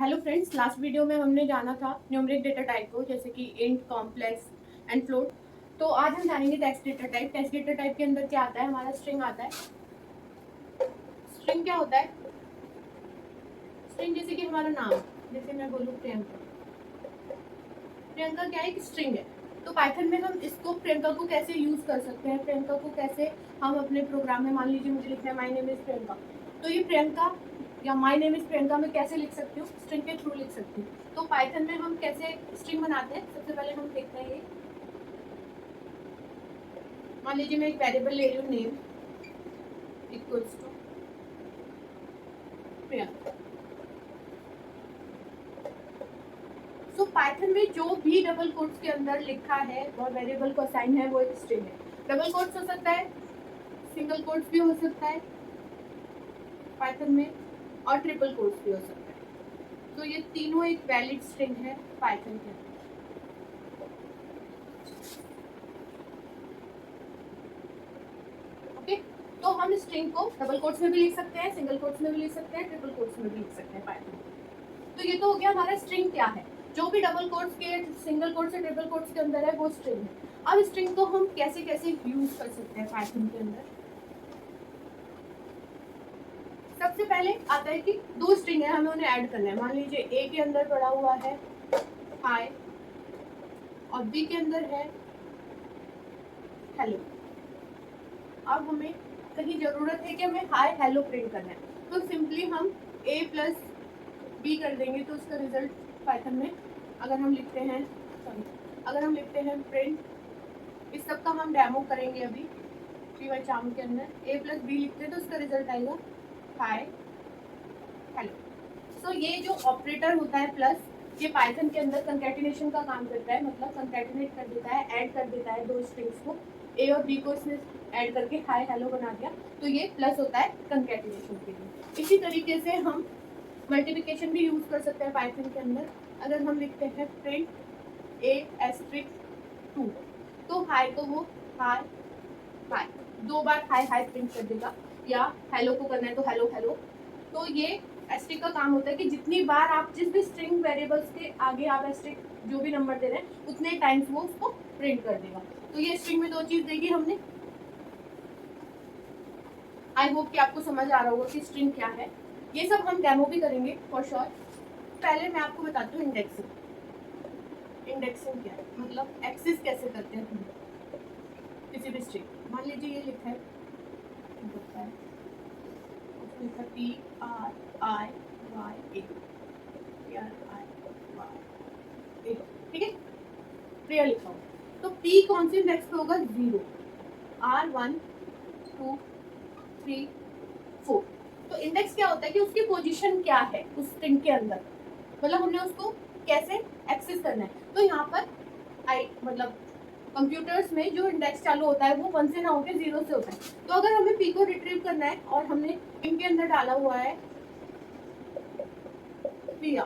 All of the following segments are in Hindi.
हेलो फ्रेंड्स, लास्ट वीडियो में हमने जाना था न्यूमेरिक डेटा टाइप को, जैसे कि इंट, कॉम्प्लेक्स एंड फ्लोट। तो आज हम जानेंगे text data type. Text data type के अंदर क्या आता है? हमारा स्ट्रिंग आता है। स्ट्रिंग क्या होता है? स्ट्रिंग जैसे कि हमारा नाम, जैसे मैं बोलूँ प्रियंका। प्रियंका क्या है? एक स्ट्रिंग है। तो पाइथन में हम इसको, प्रियंका को कैसे यूज कर सकते हैं, प्रियंका को कैसे हम अपने प्रोग्राम में, मान लीजिए मुझे लिखना है माय नेम इज प्रियंका, तो ये प्रियंका या माय नेम इज प्रियंका में कैसे लिख सकती हूँ? स्ट्रिंग के थ्रू लिख सकती हूँ। तो पाइथन में हम कैसे स्ट्रिंग बनाते हैं, सबसे पहले हम देखते हैं। ये मान लीजिए मैं एक वेरिएबल ले रही हूँ, name equals to Priyanka. So Python में जो भी डबल कोट्स के अंदर लिखा है और वेरिएबल को असाइन है, वो एक स्ट्रिंग है। डबल कोट्स हो सकता है, सिंगल कोट्स भी हो सकता है पाइथन में, और ट्रिपल कोट्स भी हो सकता है। तो ये तीनों एक वैलिड स्ट्रिंग है पाइथन के अंदर। ओके, तो हम स्ट्रिंग को डबल कोट्स में भी लिख सकते हैं, सिंगल कोट्स में भी लिख सकते हैं, ट्रिपल कोट्स में भी लिख सकते हैं पाइथन में। तो ये तो हो गया हमारा स्ट्रिंग क्या है। जो भी डबल कोट्स के, सिंगल कोट्स या ट्रिपल कोट्स के अंदर है, वो स्ट्रिंग है। अब स्ट्रिंग को हम कैसे कैसे यूज कर सकते हैं पाइथन के अंदर? सबसे पहले आता है कि दो स्ट्रिंग है, हमें उन्हें ऐड करना है। मान लीजिए ए के अंदर पड़ा हुआ है हाय और बी के अंदर है हेलो। अब हमें कहीं जरूरत है कि हमें हाय हेलो प्रिंट करना है, तो सिंपली हम ए प्लस बी कर देंगे। तो उसका रिजल्ट पाइथन में अगर हम लिखते हैं, प्रिंट, इस सब का हम डेमो करेंगे अभी चाम के अंदर। ए प्लस बी लिखते हैं तो उसका रिजल्ट आएगा हाय हेलो। सो ये जो ऑपरेटर होता है प्लस, ये पाइथन के अंदर कंकैटिनेशन का काम करता है, मतलब कंकैटिनेट कर देता है, ऐड कर देता है दो स्ट्रिंग्स को। ए और बी को इसने ऐड करके हाय हेलो बना दिया, तो ये प्लस होता है कंकैटिनेशन के लिए। इसी तरीके से हम मल्टीप्लिकेशन भी यूज कर सकते हैं पाइथन के अंदर। अगर हम लिखते हैं प्रिंट ए एस्ट्रिक्स 2, तो हाय को वो हाय हाय, दो बार हाय हाय प्रिंट कर देगा, या हेलो को करना है तो हेलो हेलो। तो ये एस्ट्रिक का काम होता है कि जितनी बार आप जिस भी स्ट्रिंग वेरिएबल्स के आगे आप एस्ट्रिक जो भी नंबर दे रहे हैं, उतने टाइम्स वो उसको प्रिंट कर देगा। तो ये स्ट्रिंग में दो चीज देगी हमने। आई होप कि आपको समझ आ रहा होगा कि स्ट्रिंग क्या है। ये सब हम डेमो भी करेंगे फॉर श्योर। पहले मैं आपको बताती हूँ इंडेक्सिंग। इंडेक्सिंग क्या है, मतलब एक्सेस कैसे करते हैं हम किसी भी स्ट्रिंग। मान लीजिए ये लिखा है पी आर आई वाई ए, ठीक है, प्रिया लिखा हो, तो पी कौन सी इंडेक्स पे होगा? 0, आर 1 2 3 4। तो इंडेक्स क्या होता है कि उसकी पोजीशन क्या है उस स्ट्रिंग के अंदर, मतलब हमने उसको कैसे एक्सेस करना है। तो यहाँ पर आई मतलब कंप्यूटर्स में जो इंडेक्स चालू होता है वो 1 से ना होकर 0 से होता है। तो अगर हमें पी को रिट्रीव करना है और हमने इनके अंदर डाला हुआ है प्रिया,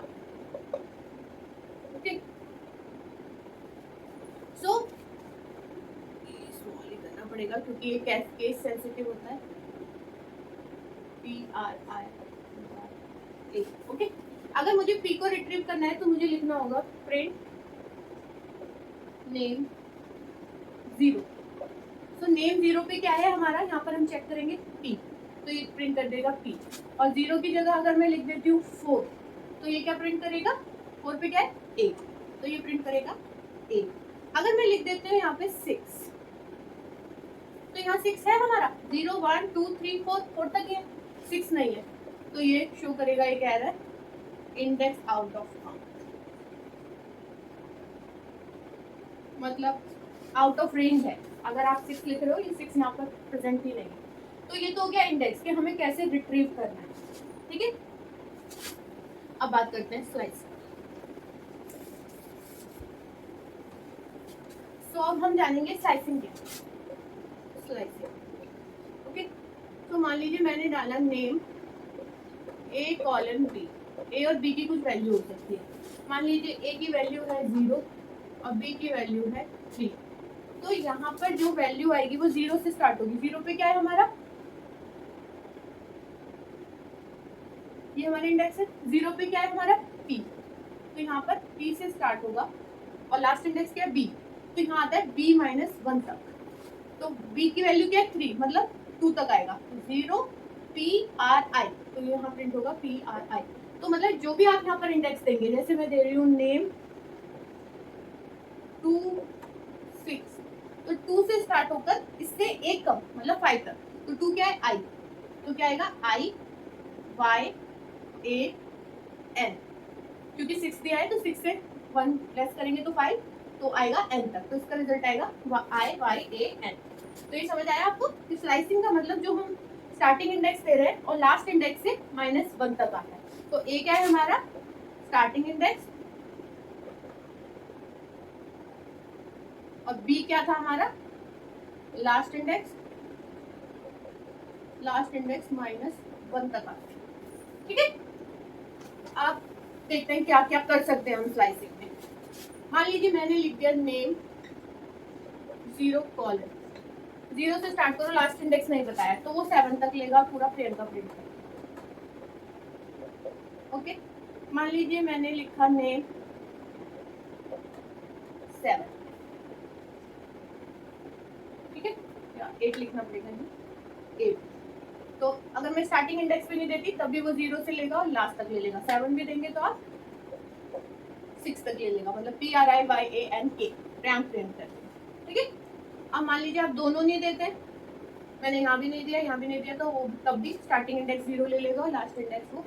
ओके, सो स्मॉल ही करना पड़ेगा क्योंकि ये केस सेंसिटिव होता है। पी आर आई ए, ओके। अगर मुझे पी को रिट्रीव करना है तो मुझे लिखना होगा प्रिंट नेम 0। तो नेम 0 पे क्या है हमारा, यहाँ पर हम चेक करेंगे पी, तो ये प्रिंट कर देगा पी। और 0 की जगह अगर मैं लिख देती हूँ 4, तो ये क्या प्रिंट करेगा? 4 पे क्या है? ए, तो ये प्रिंट करेगा ए। अगर मैं लिख देती हूँ यहाँ पे 6, तो यहाँ 6 है हमारा, 0 1 2 3 4 तक है, 6 नहीं है, तो ये शो करेगा एक error, index out of count, मतलब आउट ऑफ रेंज है। अगर आप 6 लिख रहे हो, ये 6 यहाँ पर प्रेजेंट ही नहीं है। तो ये तो हो गया इंडेक्स कि हमें कैसे रिट्रीव करना है, ठीक है। अब बात करते हैं स्लाइस। तो अब हम जानेंगे स्लाइसिंग क्या, स्लाइसिंग, ओके। तो मान लीजिए मैंने डाला नेम ए कॉलन बी, ए और बी की कुछ वैल्यू हो सकती है। मान लीजिए ए की वैल्यू है 0 और बी की वैल्यू है 3। तो यहाँ पर जो वैल्यू आएगी वो 0 से स्टार्ट होगी। 0 पे क्या है हमारा, ये हमारा इंडेक्स है। 0 पे क्या है हमारा पी, तो यहाँ पर P से स्टार्ट होगा और लास्ट इंडेक्स क्या है B, तो यहाँ आता है B - 1 तक। तो B की वैल्यू क्या है 3, मतलब 2 तक आएगा, 0 PRI, तो ये यहाँ प्रिंट होगा PRI। तो मतलब जो भी आप यहाँ पर इंडेक्स देंगे, जैसे मैं दे रही हूँ नेम 2 6, तो 2 से स्टार्ट होकर इससे एक कम मतलब 5 तक, तो 2 क्या है I, तो क्या आएगा IYAN, क्योंकि 6 दिया है तो 6 से 1 लेस करेंगे तो 5, तो आएगा n तक, तो इसका रिजल्ट आएगा IYAN। तो ये समझ आया आपको कि स्लाइसिंग का मतलब जो हम स्टार्टिंग इंडेक्स दे रहे हैं और लास्ट इंडेक्स से -1 तक आता है। तो A क्या है हमारा स्टार्टिंग इंडेक्स और B क्या था हमारा लास्ट इंडेक्स -1 तक आता है। ठीक है, आप देखते हैं क्या क्या कर सकते हैं हम स्लाइसिंग में। मान लीजिए मैंने लिख दिया नेम 0 कॉलन, 0 से स्टार्ट करो, लास्ट इंडेक्स नहीं बताया, तो वो 7 तक लेगा पूरा प्रियंका प्रिंट करेगा। ओके, मान लीजिए मैंने लिखा नेम 7, ठीक है, या 8 लिखना पड़ेगा, 8। तो अगर मैं स्टार्टिंग इंडेक्स भी नहीं देती तब भी वो 0 से लेगा और लास्ट तक ले लेगा, 7 भी देंगे तो आप 6 तक ले लेगा, मतलब PRIYANK रैंक प्रिंट करते हैं। ठीक है, अब मान लीजिए आप दोनों नहीं देते, मैंने यहाँ भी नहीं दिया यहाँ भी नहीं दिया, तो वो तब भी स्टार्टिंग इंडेक्स 0 ले लेगा और लास्ट इंडेक्स वो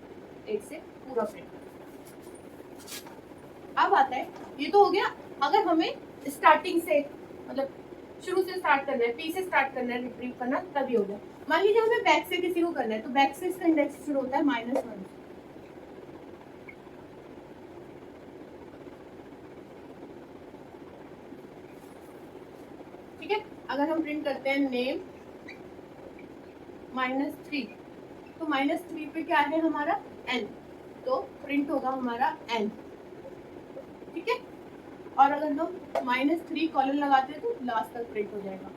8 से पूरा प्रिंट करेगा। अब आता है, ये तो हो गया अगर हमें स्टार्टिंग से मतलब शुरू से स्टार्ट करना है, P से स्टार्ट करना है, रिट्रीव करना, तभी हो गया। मान लीजिए हमें बैक से किसी को करना है, तो बैक से इसका इंडेक्स शुरू होता है -1। ठीक है, अगर हम प्रिंट करते हैं नेम -3, तो -3 पे क्या है हमारा n, तो प्रिंट होगा हमारा n। ठीक है, और अगर हम -3 कॉलन लगाते हैं तो लास्ट तक प्रिंट हो जाएगा।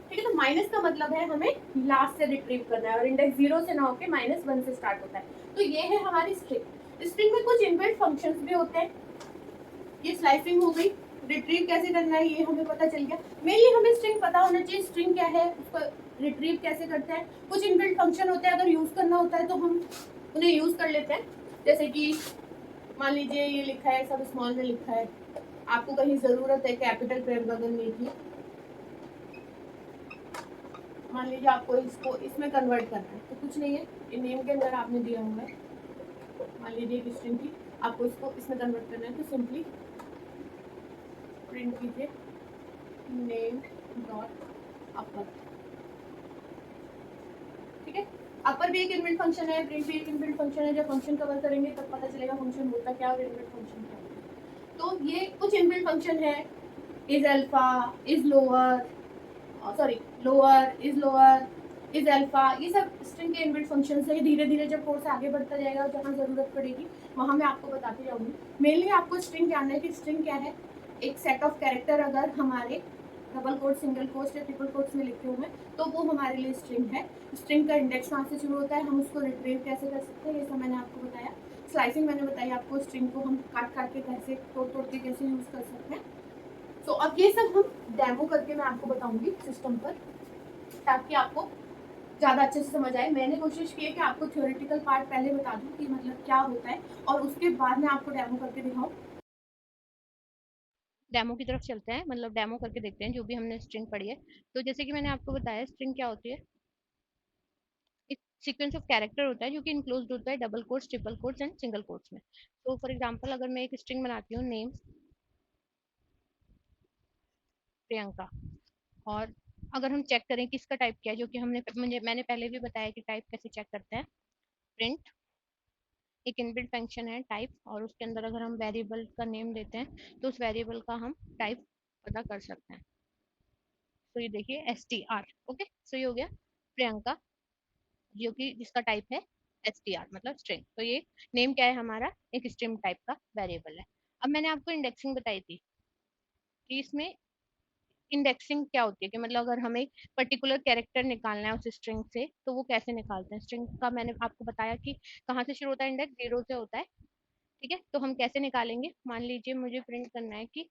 ठीक है, तो माइनस का मतलब है हमें लास्ट से रिट्रीव करना है और इंडेक्स 0 से ना होके -1 से स्टार्ट होता है। तो ये है हमारी स्ट्रिंग। स्ट्रिंग में कुछ इनबिल्ट फंक्शंस भी होते हैं। ये स्लाइसिंग हो गई, रिट्रीव कैसे करना है ये हमें पता चल गया। मेनली हमें स्ट्रिंग पता होना चाहिए, स्ट्रिंग क्या है, उसको रिट्रीव कैसे करते हैं। कुछ इनबिल्ट फंक्शन होते हैं, अगर यूज करना होता है तो हम उन्हें यूज कर लेते हैं। जैसे कि मान लीजिए ये लिखा है, सब स्मॉल में लिखा है, आपको कहीं जरूरत है कैपिटल प्रियंका करने की, मान लीजिए आपको इसको इसमें कन्वर्ट करना है, तो कुछ नहीं है, इन नेम के अंदर आपने दिया हुआ है, मान लीजिए एक स्ट्रिंग थी, आपको इसको इसमें कन्वर्ट करना है, तो सिंपली प्रिंट कीजिए नेम डॉट अपर। ठीक है, अपर भी एक इनबिल्ट फंक्शन है, प्रिंट भी एक इनबिल्ट फंक्शन है। जब फंक्शन कवर करेंगे तब पता चलेगा फंक्शन होता क्या और इनबिल्ट फंक्शन क्या होता है। तो ये कुछ इनबिल्ट फंक्शन है, is alpha, is lower, sorry lower, is alpha, ये सब स्ट्रिंग के इनबिल्ट फंक्शंस है। धीरे धीरे जब कोर्स आगे बढ़ता जाएगा, जहाँ जरूरत पड़ेगी वहाँ मैं आपको बताती जाऊंगी। मेनली आपको स्ट्रिंग जानना है कि स्ट्रिंग क्या है। एक सेट ऑफ कैरेक्टर अगर हमारे डबल कोट, सिंगल कोट या ट्रिपल कोट्स में लिखे हुए हैं तो वो हमारे लिए स्ट्रिंग है। स्ट्रिंग का इंडेक्स कहाँ से शुरू होता है, हम उसको रिट्रीव कैसे कर सकते हैं, ये सब मैंने आपको बताया। स्लाइसिंग मैंने बताई आपको, स्ट्रिंग को हम काट काट के कैसे, तोड़ तोड़ के कैसे यूज कर सकते हैं। तो अब ये सब हम डेमो करके मैं आपको बताऊंगी सिस्टम पर, ताकि आपको ज़्यादा अच्छे से समझ आए। मैंने कोशिश की है कि आपको थ्योरेटिकल पार्ट पहले बता दूं कि मतलब क्या होता है, और उसके बाद मैं आपको डेमो करके दिखाऊं। डेमो की तरफ चलते हैं, मतलब डेमो करके देखते हैं जो भी हमने स्ट्रिंग पढ़ी है। तो जैसे कि मैंने आपको बताया, स्ट्रिंग क्या होती है, एक सीक्वेंस ऑफ कैरेक्टर होता है जो कि इंक्लोज्ड होता है double quotes, triple quotes and single quotes में। तो फॉर एग्जांपल अगर मैं एक स्ट्रिंग बनाती हूँ नेम प्रियंका, और अगर हम चेक करें कि इसका टाइप क्या है, जो कि मैंने पहले भी बताया कि टाइप कैसे चेक करते हैं। प्रिंट एक इनबिल्ट फंक्शन है टाइप, और उसके अंदर अगर हम वेरिएबल का नेम देते हैं तो उस वेरिएबल का हम टाइप पता कर सकते हैं। तो ये देखिए STR। ओके, सो ये हो गया प्रियंका, जो कि जिसका टाइप है STR मतलब स्ट्रिंग। तो ये नेम क्या है हमारा, एक स्ट्रिंग टाइप का वेरिएबल है। अब मैंने आपको इंडेक्सिंग बताई थी कि इसमें इंडेक्सिंग क्या होती है, कि मतलब अगर हमें पर्टिकुलर कैरेक्टर निकालना है उस स्ट्रिंग से तो वो कैसे निकालते हैं। स्ट्रिंग का मैंने आपको बताया कि कहाँ से शुरू होता है, इंडेक्स 0 से होता है। ठीक है, तो हम कैसे निकालेंगे, मान लीजिए मुझे प्रिंट करना है कि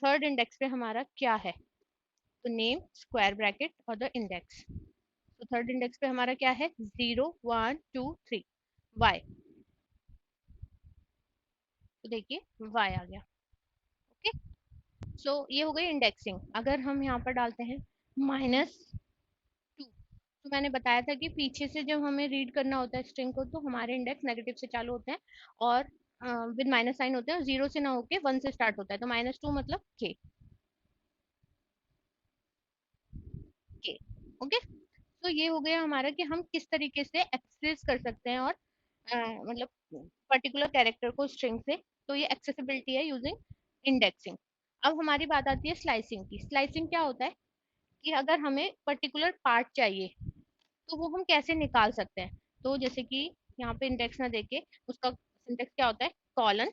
थर्ड इंडेक्स पे हमारा क्या है, तो नेम स्क्वायर ब्रैकेट और द इंडेक्स। तो थर्ड इंडेक्स पे हमारा क्या है, 0 1 2 3 वाई। तो देखिए वाई आ गया। ओके, सो ये हो गई इंडेक्सिंग। अगर हम यहाँ पर डालते हैं -2, तो मैंने बताया था कि पीछे से जब हमें रीड करना होता है स्ट्रिंग को, तो हमारे इंडेक्स नेगेटिव से चालू होते हैं और विद माइनस साइन होते हैं, जीरो से ना होके 1 से स्टार्ट होता है, तो -2 मतलब के। के ओके, तो ये हो गया हमारा कि हम किस तरीके से एक्सेस कर सकते हैं और मतलब पर्टिकुलर कैरेक्टर को स्ट्रिंग से। तो ये एक्सेसिबिलिटी है यूजिंग इंडेक्सिंग। अब हमारी बात आती है स्लाइसिंग की। स्लाइसिंग क्या होता है कि अगर हमें पर्टिकुलर पार्ट चाहिए तो वो हम कैसे निकाल सकते हैं। तो जैसे कि यहाँ पे इंडेक्स ना देके उसका सिंटेक्स क्या होता है, कॉलन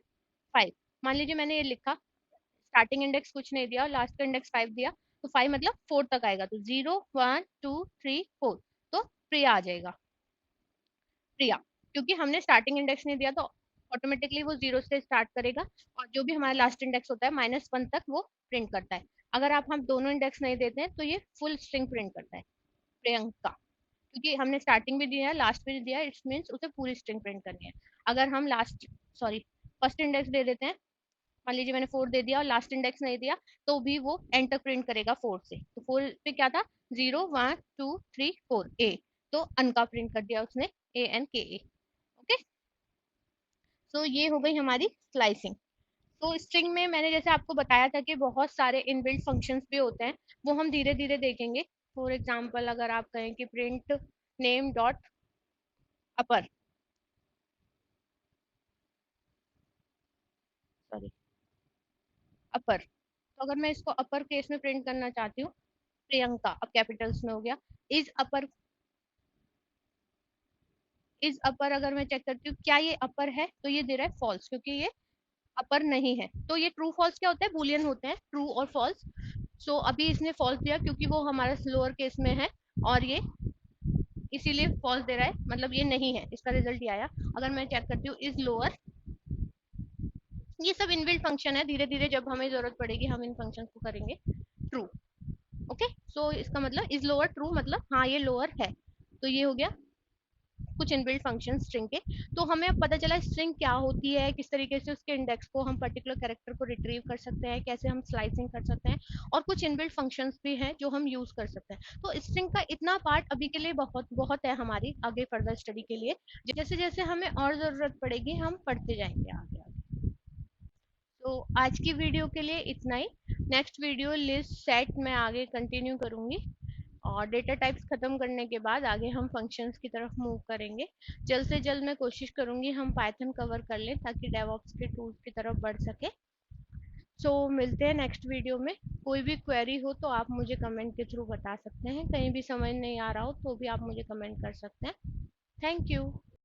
5। मान लीजिए मैंने ये लिखा, स्टार्टिंग इंडेक्स कुछ नहीं दिया और लास्ट का इंडेक्स 5 दिया, तो 5 मतलब 4 तक आएगा, तो 0 1 2 3 4, तो प्रिया आ जाएगा, प्रिया। क्योंकि हमने स्टार्टिंग इंडेक्स नहीं दिया तो ऑटोमेटिकली वो जीरो से स्टार्ट करेगा और जो भी हमारा लास्ट इंडेक्स होता है -1 तक वो प्रिंट करता है। अगर आप हम दोनों इंडेक्स नहीं देते हैं तो ये फुल स्ट्रिंग प्रिंट करता है, प्रियंका। क्योंकि हमने स्टार्टिंग भी दिया है लास्ट भी दिया है, इट्स मीन्स उसे पूरी स्ट्रिंग प्रिंट करनी है। अगर हम लास्ट सॉरी फर्स्ट इंडेक्स दे देते हैं, मान लीजिए मैंने 4 दे दिया और लास्ट इंडेक्स नहीं दिया, तो भी वो एंटर प्रिंट करेगा 4 से। तो 4 पे क्या था, 0 1 2 3 4 ए, तो अन का प्रिंट कर दिया उसने, ANKA। ओके, सो ये हो गई हमारी स्लाइसिंग। तो स्ट्रिंग में मैंने जैसे आपको बताया था कि बहुत सारे इनबिल्ट फंक्शंस भी होते हैं, वो हम धीरे धीरे देखेंगे। फॉर एग्जाम्पल अगर आप कहें कि प्रिंट नेम डॉट अपर, सॉरी अपर, तो अगर मैं इसको अपर केस में प्रिंट करना चाहती हूँ, प्रियंका अब कैपिटल्स में हो गया। इज अपर, इज अपर अगर मैं चेक करती हूँ क्या ये अपर है, तो ये दे रहा है फॉल्स, क्योंकि ये अपर नहीं है। तो ये ट्रू फॉल्स क्या होता है, बुलियन होते हैं, ट्रू और फॉल्स। सो अभी इसने फॉल्स दिया क्योंकि वो हमारा लोअर केस में है और ये इसीलिए फॉल्स दे रहा है, मतलब ये नहीं है, इसका रिजल्ट ये आया। अगर मैं चेक करती हूँ इज लोअर, ये सब इनबिल्ट फंक्शन है, धीरे धीरे जब हमें जरूरत पड़ेगी हम इन फंक्शन को करेंगे ट्रू। ओके, सो इसका मतलब इज लोअर ट्रू, मतलब हाँ ये लोअर है। तो ये हो गया कुछ इनबिल्ट फंक्शन स्ट्रिंग के। तो हमें अब पता चला स्ट्रिंग क्या होती है, किस तरीके से उसके इंडेक्स को हम पर्टिकुलर कैरेक्टर को रिट्रीव कर सकते हैं, कैसे हम स्लाइसिंग कर सकते हैं, और कुछ इनबिल्ट फंक्शंस भी हैं जो हम यूज कर सकते हैं। तो स्ट्रिंग का इतना पार्ट अभी के लिए बहुत बहुत है हमारी आगे फर्दर स्टडी के लिए। जैसे जैसे हमें और जरूरत पड़ेगी हम पढ़ते जाएंगे आगे आगे। तो आज की वीडियो के लिए इतना ही। नेक्स्ट वीडियो लिस्ट सेट मैं आगे कंटिन्यू करूंगी और डेटा टाइप्स खत्म करने के बाद आगे हम फंक्शंस की तरफ मूव करेंगे। जल्द से जल्द मैं कोशिश करूंगी हम पाइथन कवर कर लें ताकि डेवऑप्स के टूल्स की तरफ बढ़ सके। सो मिलते हैं नेक्स्ट वीडियो में। कोई भी क्वेरी हो तो आप मुझे कमेंट के थ्रू बता सकते हैं, कहीं भी समझ नहीं आ रहा हो तो भी आप मुझे कमेंट कर सकते हैं। Thank you.